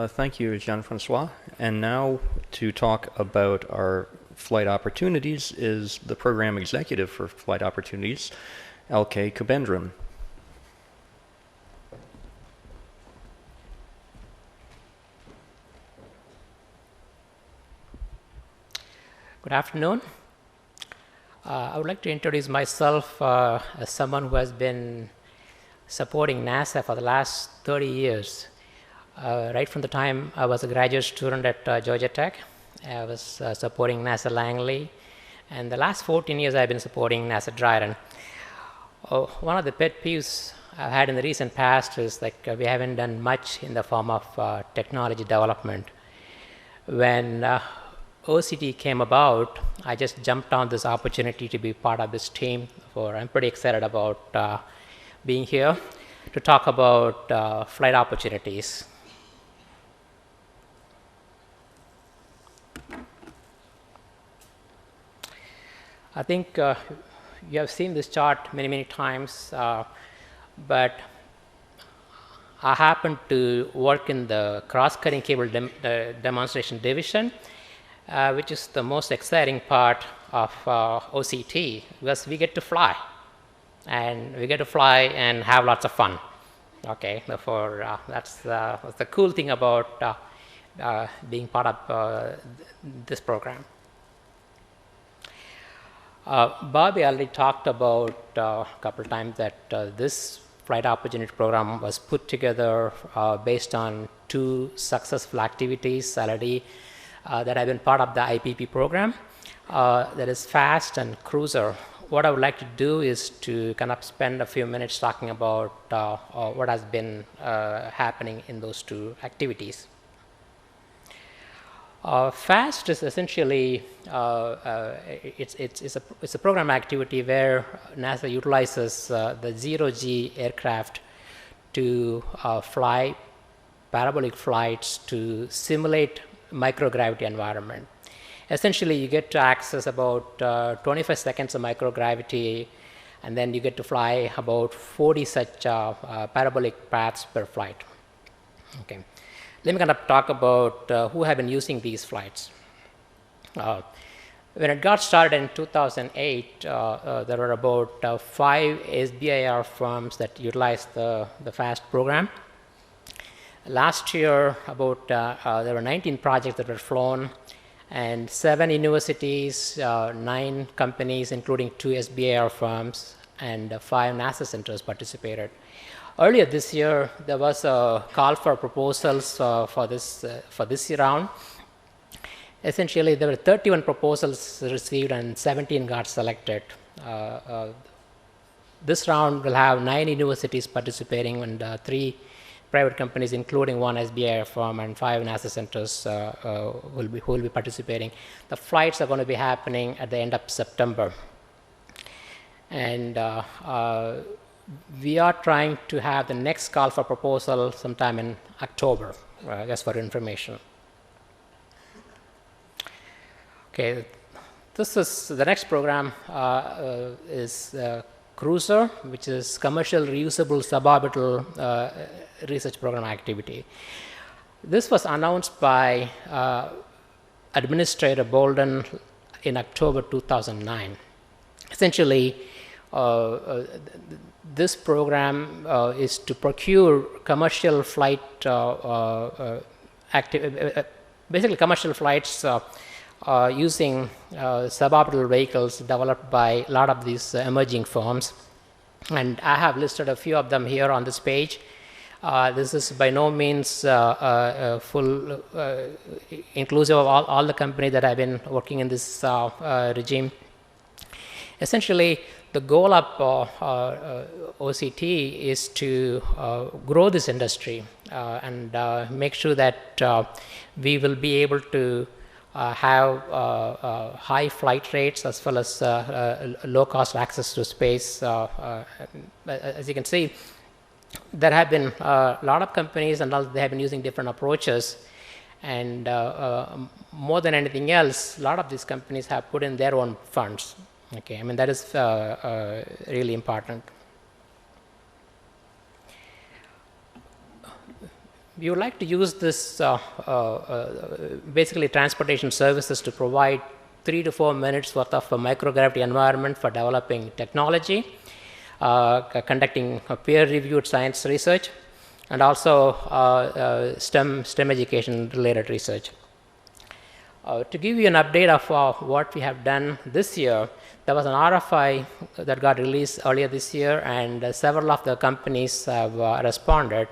Thank you, Jean-Francois. And now to talk about our flight opportunities is the Program Executive for Flight Opportunities, L.K. Kubendran. Good afternoon. I would like to introduce myself as someone who has been supporting NASA for the last 30 years. Right from the time I was a graduate student at Georgia Tech, I was supporting NASA Langley, and the last 14 years I've been supporting NASA Dryden. One of the pet peeves I've had in the recent past is like we haven't done much in the form of technology development. When OCT came about, I just jumped on this opportunity to be part of this team. I'm pretty excited about being here to talk about flight opportunities. I think you have seen this chart many times, but I happen to work in the cross-cutting cable demonstration division, which is the most exciting part of OCT, because we get to fly, and have lots of fun. Okay, therefore that's the cool thing about being part of this program. Bobby already talked about a couple of times that this flight opportunity program was put together based on two successful activities already that have been part of the IPP program. That is FAST and Cruiser. What I would like to do is to kind of spend a few minutes talking about what has been happening in those two activities. FAST is essentially it's a program activity where NASA utilizes the zero-G aircraft to fly parabolic flights to simulate microgravity environment. Essentially, you get to access about 25 seconds of microgravity, and then you get to fly about 40 such parabolic paths per flight. Okay. Let me kind of talk about who have been using these flights. When it got started in 2008, there were about 5 SBIR firms that utilized the FAST program. Last year, there were 19 projects that were flown, and 7 universities, 9 companies, including 2 SBIR firms, and 5 NASA centers participated. Earlier this year, there was a call for proposals for this round. Essentially, there were 31 proposals received and 17 got selected. This round will have 9 universities participating and 3 private companies, including 1 SBIR firm, and 5 NASA centers who will be participating. The flights are going to be happening at the end of September. And we are trying to have the next call for proposal sometime in October, just for information. Okay, this is the next program is Cruiser, which is Commercial Reusable Suborbital Research Program activity. This was announced by Administrator Bolden in October 2009. Essentially, this program is to procure commercial flight, basically commercial flights using suborbital vehicles developed by a lot of these emerging firms. And I have listed a few of them here on this page. This is by no means full inclusive of all the companies that have been working in this regime. Essentially, the goal of OCT is to grow this industry and make sure that we will be able to have high flight rates as well as low-cost access to space. As you can see, there have been a lot of companies, and they have been using different approaches. And more than anything else, a lot of these companies have put in their own funds. Okay, I mean, that is really important. We would like to use this basically transportation services to provide 3 to 4 minutes worth of a microgravity environment for developing technology, conducting peer-reviewed science research, and also STEM education related research. To give you an update of what we have done this year, there was an RFI that got released earlier this year, and several of the companies have responded.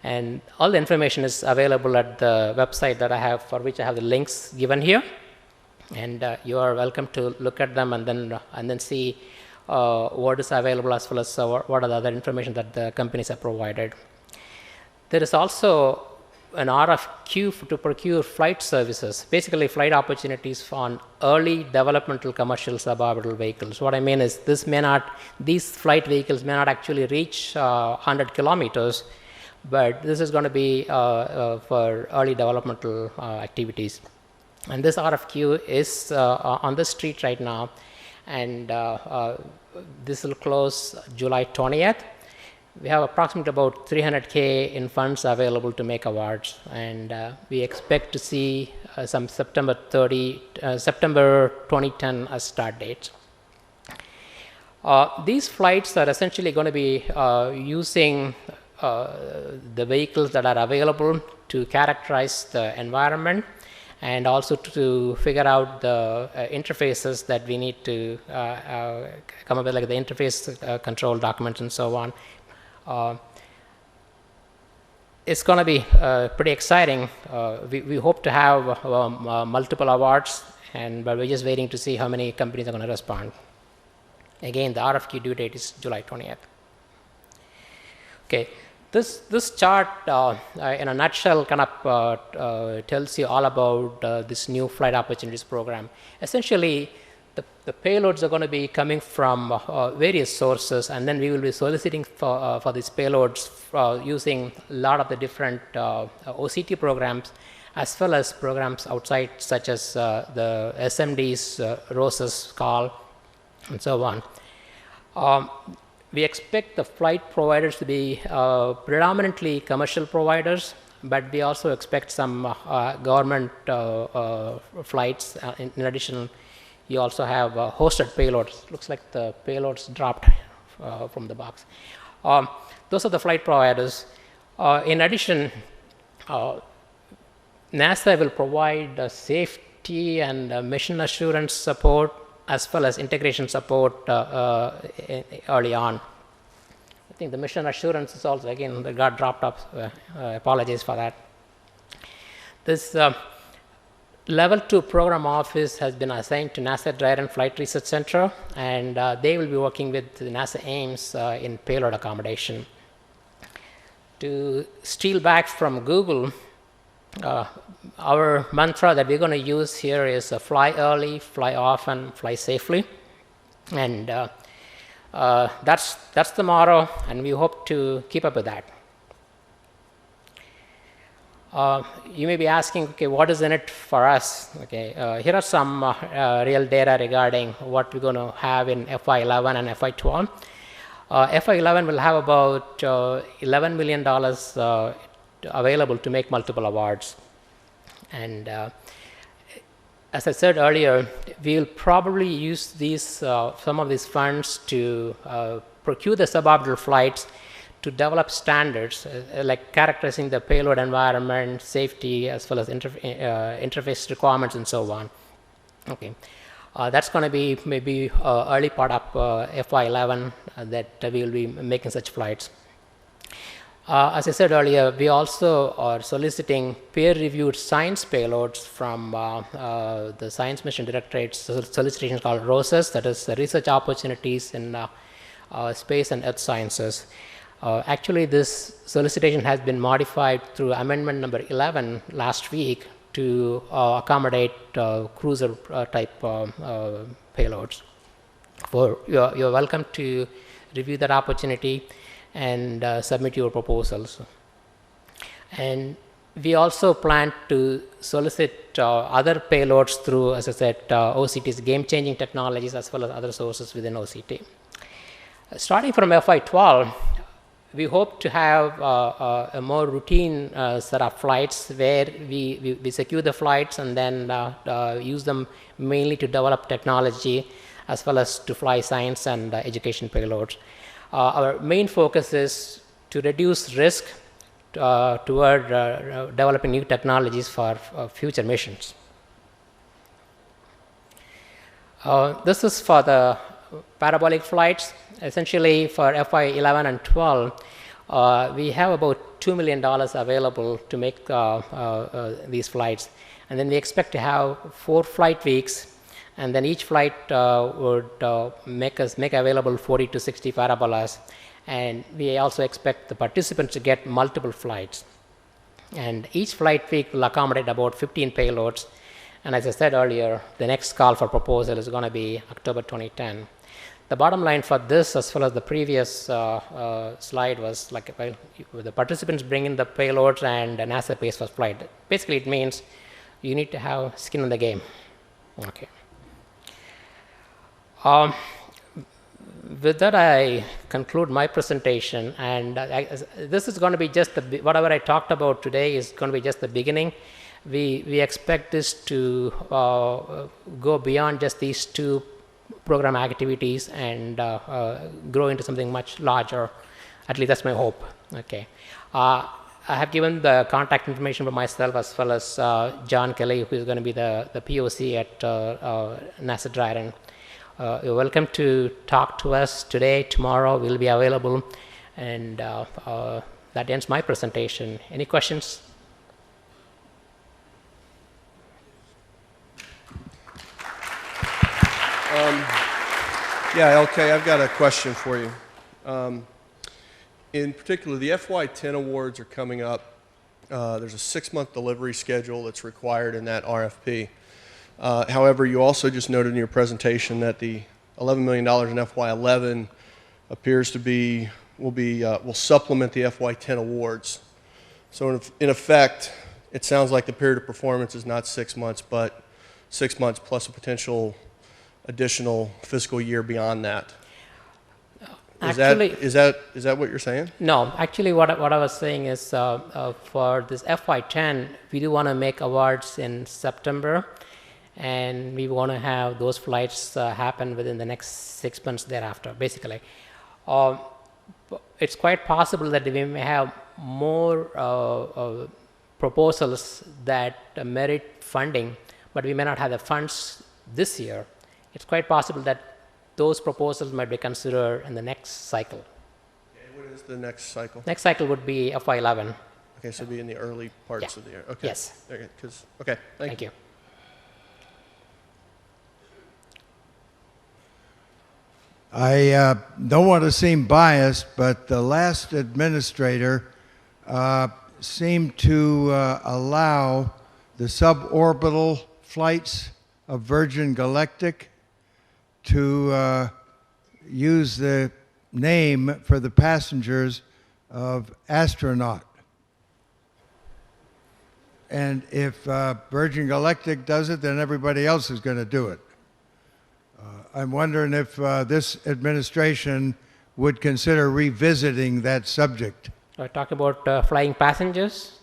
And all the information is available at the website that I have, for which I have the links given here. And you are welcome to look at them and then see what is available, as well as what are the other information that the companies have provided. There is also an RFQ to procure flight services, basically flight opportunities on early developmental commercial suborbital vehicles. What I mean is these flight vehicles may not actually reach 100 kilometers, but this is going to be for early developmental activities. And this RFQ is on the street right now, and this will close July 20th. We have approximately about $300K in funds available to make awards, and we expect to see some September 2010 as start dates. These flights are essentially going to be using the vehicles that are available to characterize the environment, and also to figure out the interfaces that we need to come up with, like the interface control documents and so on. It's going to be pretty exciting. We hope to have multiple awards, but we're just waiting to see how many companies are going to respond. Again, the RFQ due date is July 20th. Okay, this chart in a nutshell kind of tells you all about this new flight opportunities program. Essentially, the payloads are going to be coming from various sources, and then we will be soliciting for these payloads using a lot of the different OCT programs, as well as programs outside, such as the SMDs, ROSES, CAL, and so on. We expect the flight providers to be predominantly commercial providers, but we also expect some government flights. In addition, you also have hosted payloads. Looks like the payloads dropped from the box. Those are the flight providers. In addition, NASA will provide safety and mission assurance support, as well as integration support early on. I think the mission assurance is also, again, that got dropped off. Apologies for that. This Level 2 program office has been assigned to NASA Dryden Flight Research Center, and they will be working with NASA Ames in payload accommodation. To steal back from Google, our mantra that we're going to use here is fly early, fly often, fly safely. And that's the motto, and we hope to keep up with that. You may be asking, okay, what is in it for us? Okay, here are some real data regarding what we're going to have in FY11 and FY12. FY11 will have about $11 million available to make multiple awards. And as I said earlier, we'll probably use some of these funds to procure the suborbital flights, to develop standards like characterizing the payload environment, safety, as well as interface requirements, and so on. Okay, that's going to be maybe early part of FY11 that we will be making such flights. As I said earlier, we also are soliciting peer-reviewed science payloads from the Science Mission Directorate's solicitation called ROSES, that is Research Opportunities in Space and Earth Sciences. Actually, this solicitation has been modified through amendment number 11 last week to accommodate cruiser type payloads. You're welcome to review that opportunity and submit your proposals. And we also plan to solicit other payloads through, as I said, OCT's game-changing technologies, as well as other sources within OCT. Starting from FY12, we hope to have a more routine set of flights where we secure the flights and then use them mainly to develop technology as well as to fly science and education payloads. Our main focus is to reduce risk toward developing new technologies for future missions. This is for the parabolic flights. Essentially, for FY11 and 12, we have about $2 million available to make these flights. And then we expect to have 4 flight weeks, and then each flight would make available 40 to 60 parabolas. And we also expect the participants to get multiple flights. And each flight week will accommodate about 15 payloads. And as I said earlier, the next call for proposal is going to be October 2010. The bottom line for this, as well as the previous slide, was like, well, the participants bring in the payloads and NASA pays for flight. Basically, it means you need to have skin in the game. Okay. With that, I conclude my presentation, and this is going to be just whatever I talked about today is going to be just the beginning. We expect this to go beyond just these 2 program activities and grow into something much larger. At least that's my hope. Okay. I have given the contact information for myself as well as John Kelly, who is going to be the POC at NASA Dryden. You're welcome to talk to us today, tomorrow. We'll be available. And that ends my presentation. Any questions? Yeah, LK, I've got a question for you. In particular, the FY10 awards are coming up. There's a 6-month delivery schedule that's required in that RFP. However, you also just noted in your presentation that the $11 million in FY11 appears to be will supplement the FY10 awards. So in effect, it sounds like the period of performance is not 6 months, but 6 months plus a potential additional fiscal year beyond that. Is that what you're saying? No, actually what I was saying is for this FY10, we do want to make awards in September, and we want to have those flights happen within the next 6 months thereafter, basically. It's quite possible that we may have more proposals that merit funding, but we may not have the funds this year. It's quite possible that those proposals might be considered in the next cycle. Okay, what is the next cycle? Next cycle would be FY11. Okay, so it'll be in the early parts of the year. Okay. Yes. Okay, thank you. I don't want to seem biased, but the last administrator seemed to allow the suborbital flights of Virgin Galactic to use the name for the passengers of astronaut. And if Virgin Galactic does it, then everybody else is going to do it. I'm wondering if this administration would consider revisiting that subject. Talk about flying passengers?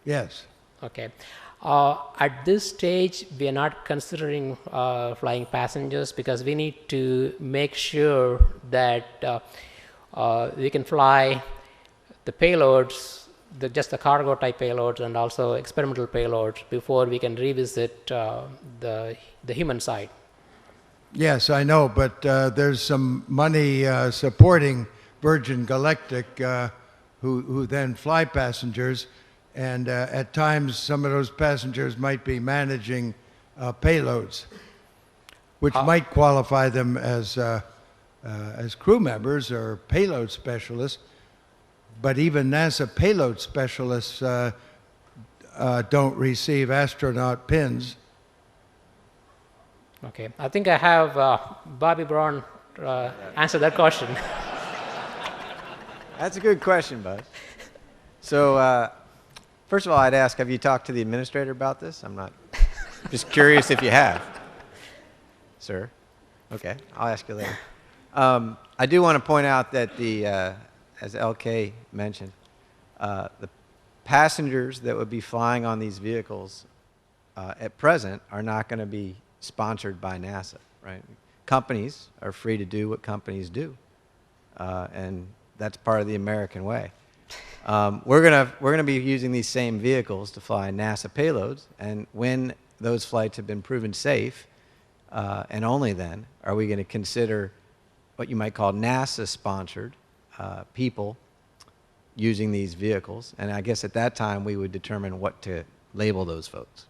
Yes. Okay. At this stage, we are not considering flying passengers because we need to make sure that we can fly the payloads, just the cargo type payloads and also experimental payloads before we can revisit the human side. Yes, I know, but there's some money supporting Virgin Galactic who then fly passengers. And at times, some of those passengers might be managing payloads, which might qualify them as crew members or payload specialists. But even NASA payload specialists don't receive astronaut pins. Okay, I think I have Bobby Brown answer that question. That's a good question, Buzz. So. First of all, I'd ask, have you talked to the administrator about this? I'm not just curious if you have. Sir? Okay, I'll ask you later. I do want to point out that as LK mentioned, the passengers that would be flying on these vehicles at present are not going to be sponsored by NASA, right? Companies are free to do what companies do, and that's part of the American way. We're gonna be using these same vehicles to fly NASA payloads, and when those flights have been proven safe, and only then are we going to consider what you might call NASA-sponsored people using these vehicles. And I guess at that time we would determine what to label those folks.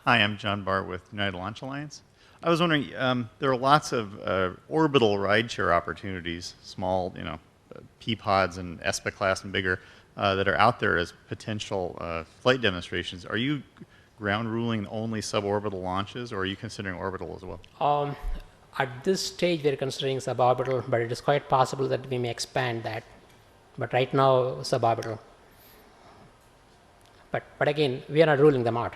Hi, I'm John Barr with United Launch Alliance. I was wondering, there are lots of orbital rideshare opportunities, small, P-pods and ESPA class and bigger, that are out there as potential flight demonstrations. Are you ground ruling only suborbital launches, or are you considering orbital as well? At this stage, we're considering suborbital, but it is quite possible that we may expand that. But right now, suborbital. But again, we are not ruling them out.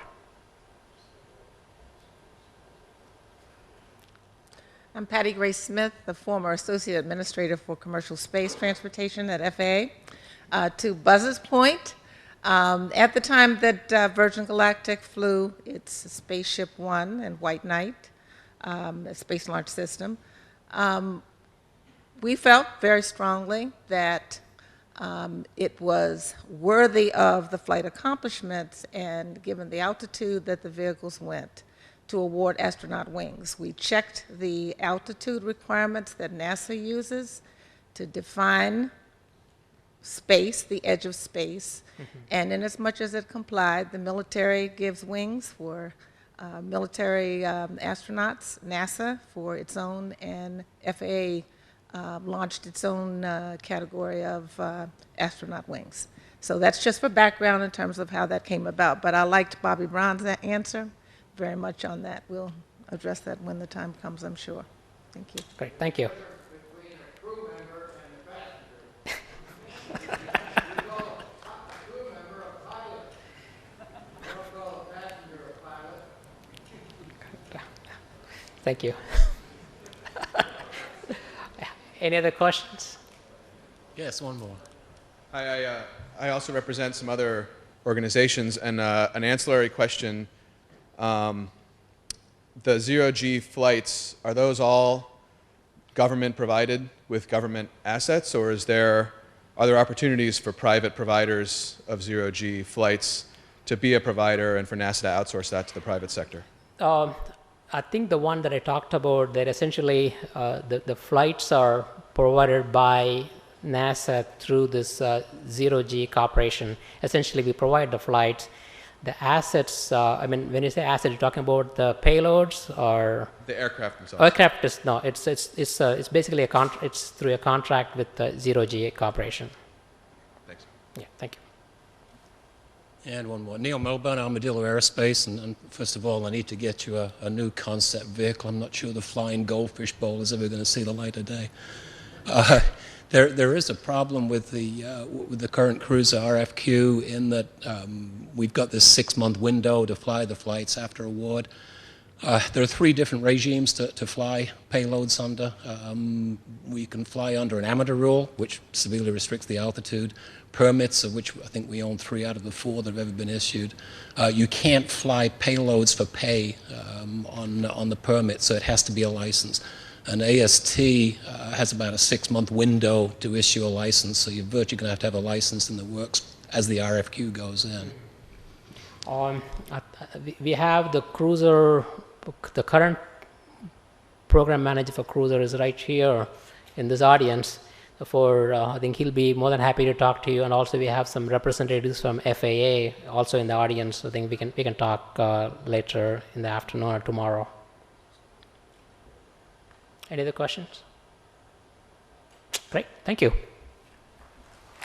I'm Patty Grace Smith, the former Associate Administrator for Commercial Space Transportation at FAA. To Buzz's point, at the time that Virgin Galactic flew its Spaceship One and White Knight, a space launch system, we felt very strongly that it was worthy of the flight accomplishments, and given the altitude that the vehicles went, to award astronaut wings. We checked the altitude requirements that NASA uses to define space, the edge of space, and in as much as it complied, the military gives wings for military astronauts, NASA for its own, and FAA launched its own category of astronaut wings. So that's just for background in terms of how that came about, but I liked Bobby Brown's answer very much on that. We'll address that when the time comes, I'm sure. Thank you. Great, thank you. Thank you. Any other questions? Yes, one more. I also represent some other organizations, and an ancillary question. The zero-G flights, are those all government provided with government assets, or are there opportunities for private providers of zero-G flights to be a provider and for NASA to outsource that to the private sector? I think the one that I talked about, that essentially the flights are provided by NASA through this zero-G corporation. Essentially, we provide the flights. The assets, I mean, when you say assets, you're talking about the payloads or? The aircraft themselves. Aircraft is, no, it's basically it's through a contract with the zero-G corporation. Thanks. Yeah, thank you. And one more. Neil Melbourne, Armadillo Aerospace. And first of all, I need to get you a new concept vehicle. I'm not sure the Flying Goldfish Bowl is ever going to see the light of day. There is a problem with the current cruiser RFQ in that we've got this 6-month window to fly the flights after award. There are 3 different regimes to fly payloads under. We can fly under an amateur rule, which severely restricts the altitude. Permits, of which I think we own 3 out of the 4 that have ever been issued. You can't fly payloads for pay on the permit, so it has to be a license. And AST has about a 6-month window to issue a license, so you're virtually going to have a license in the works as the RFQ goes in. We have the cruiser, the current program manager for cruiser is right here in this audience. I think he'll be more than happy to talk to you, and also we have some representatives from FAA also in the audience. I think we can talk later in the afternoon or tomorrow. Any other questions? Great, thank you.